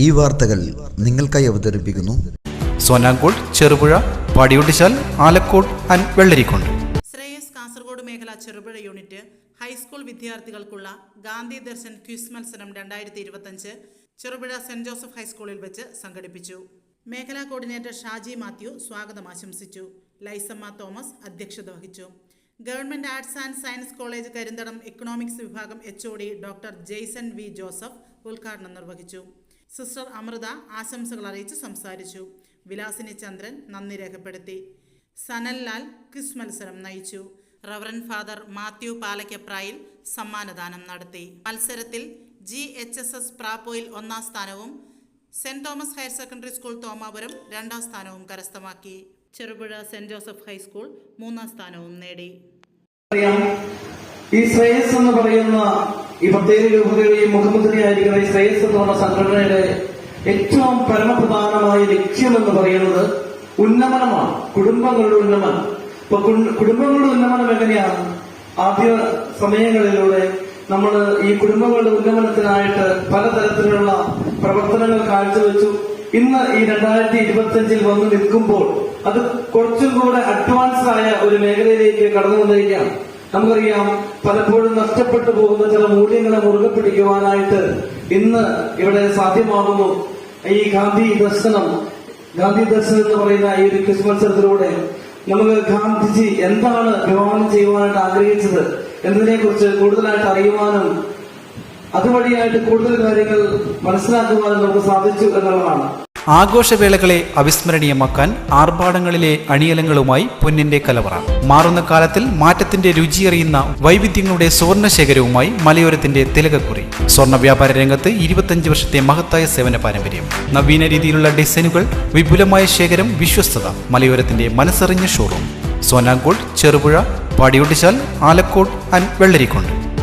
ഈ വാർത്തകൾ നിങ്ങൾക്കായി അവതരിപ്പിക്കുന്നു സോനാങ്കോട്, ചെറുപുഴ, പാടിയൊട്ടിച്ചാൽ, ആലക്കോട് ആൻഡ് വെള്ളരിക്കുണ്ട്. ശ്രേയസ് കാസർഗോഡ് മേഖല ചെറുപുഴ യൂണിറ്റ് ഹൈസ്കൂൾ വിദ്യാർത്ഥികൾക്കുള്ള ഗാന്ധി ദർശൻ ക്വിസ് മത്സരം 2025 ചെറുപുഴ സെന്റ് ജോസഫ് ഹൈസ്കൂളിൽ വെച്ച് സംഘടിപ്പിച്ചു. മേഖലാ കോർഡിനേറ്റർ ഷാജി മാത്യു സ്വാഗതം ആശംസിച്ചു. ലൈസമ്മ തോമസ് അധ്യക്ഷത വഹിച്ചു. Government arts and science college Karinthadam economics വിഭാഗം HOD doctor Jaison V Joseph ഉദ്ഘാടനം നിർവഹിച്ചു. സിസ്റ്റർ അമൃത ആശംസകൾ അറിയിച്ച് സംസാരിച്ചു. വിലാസിനി ചന്ദ്രൻ നന്ദി രേഖപ്പെടുത്തി. സനൽലാൽ ക്വിസ് മത്സരം നയിച്ചു. റവറൻ ഫാദർ മാത്യു പാലക്കപ്രായിൽ സമ്മാനദാനം നടത്തി. മത്സരത്തിൽ GHSS പ്രാപ്പോയിൽ 1ാം സ്ഥാനവും saint Thomas higher secondary school Thomapuram 2ാം സ്ഥാനവും കരസ്ഥമാക്കി. ചെറുപുഴ സെന്റ് ജോസഫ് ഹൈസ്കൂൾ 3ാം സ്ഥാനവും നേടി. ഈ ശ്രേയസ് എന്ന് പറയുന്ന ഈ പ്രത്യേക രൂപതയുടെയും മുഖമുദ്രയായിരിക്കുന്ന ഈ ശ്രേയസ് എന്ന് പറഞ്ഞ സംഘടനയുടെ ഏറ്റവും പരമപ്രധാനമായ ലക്ഷ്യമെന്ന് പറയുന്നത് ഉന്നമനമാണ്, കുടുംബങ്ങളുടെ ഉന്നമനം. ഇപ്പൊ കുടുംബങ്ങളുടെ ഉന്നമനം എങ്ങനെയാണ്? ആദ്യ സമയങ്ങളിലൂടെ നമ്മൾ ഈ കുടുംബങ്ങളുടെ ഉന്നമനത്തിനായിട്ട് പലതരത്തിലുള്ള പ്രവർത്തനങ്ങൾ കാഴ്ചവെച്ചു. ഇന്ന് ഈ 2025 വന്ന് നിൽക്കുമ്പോൾ അത് കുറച്ചും കൂടെ അഡ്വാൻസ്ഡ് ആയ ഒരു മേഖലയിലേക്ക് കടന്നു വന്നിരിക്കുകയാണ്. നമുക്കറിയാം, പലപ്പോഴും നഷ്ടപ്പെട്ടു പോകുന്ന ചില മൂല്യങ്ങളെ മുറുകെ പിടിക്കുവാനായിട്ട് ഇന്ന് ഇവിടെ സാധ്യമാകുന്നു. ഈ ഗാന്ധി ദർശനം എന്ന് പറയുന്ന ഈ ഒരു ക്വിസ് മത്സരത്തിലൂടെ നമുക്ക് ഗാന്ധിജി എന്താണ് വിഭാവനം ചെയ്യുവാനായിട്ട് ആഗ്രഹിച്ചത് എന്നതിനെ കുറിച്ച് കൂടുതലായിട്ട് അറിയുവാനും അതുവഴിയായിട്ട് കൂടുതൽ കാര്യങ്ങൾ മനസ്സിലാക്കുവാനും നമുക്ക് സാധിച്ചു എന്നുള്ളതാണ്. ആഘോഷവേളകളെ അവിസ്മരണീയമാക്കാൻ ആർഭാടങ്ങളിലെ അണിയലങ്ങളുമായി പൊന്നിന്റെ കലവറ. മാറുന്ന കാലത്തിൽ മാറ്റത്തിന്റെ രുചിയറിയുന്ന വൈവിധ്യങ്ങളുടെ സുവർണശേഖരവുമായി മലയോരത്തിന്റെ തിലകക്കുറി. സ്വർണ്ണ വ്യാപാര രംഗത്ത് 25 വർഷത്തെ മഹത്തായ സേവന പാരമ്പര്യം. നവീന രീതിയിലുള്ള ഡിസൈനുകൾ, വിപുലമായ ശേഖരം, വിശ്വസ്തത. മലയോരത്തിന്റെ മനസ്സറിഞ്ഞ ഷോറൂം. സോനാങ്കോട്, ചെറുപുഴ, പാടിയൊട്ടിച്ചാൽ, ആലക്കോട് ആൻഡ് വെള്ളരിക്കുണ്ട്.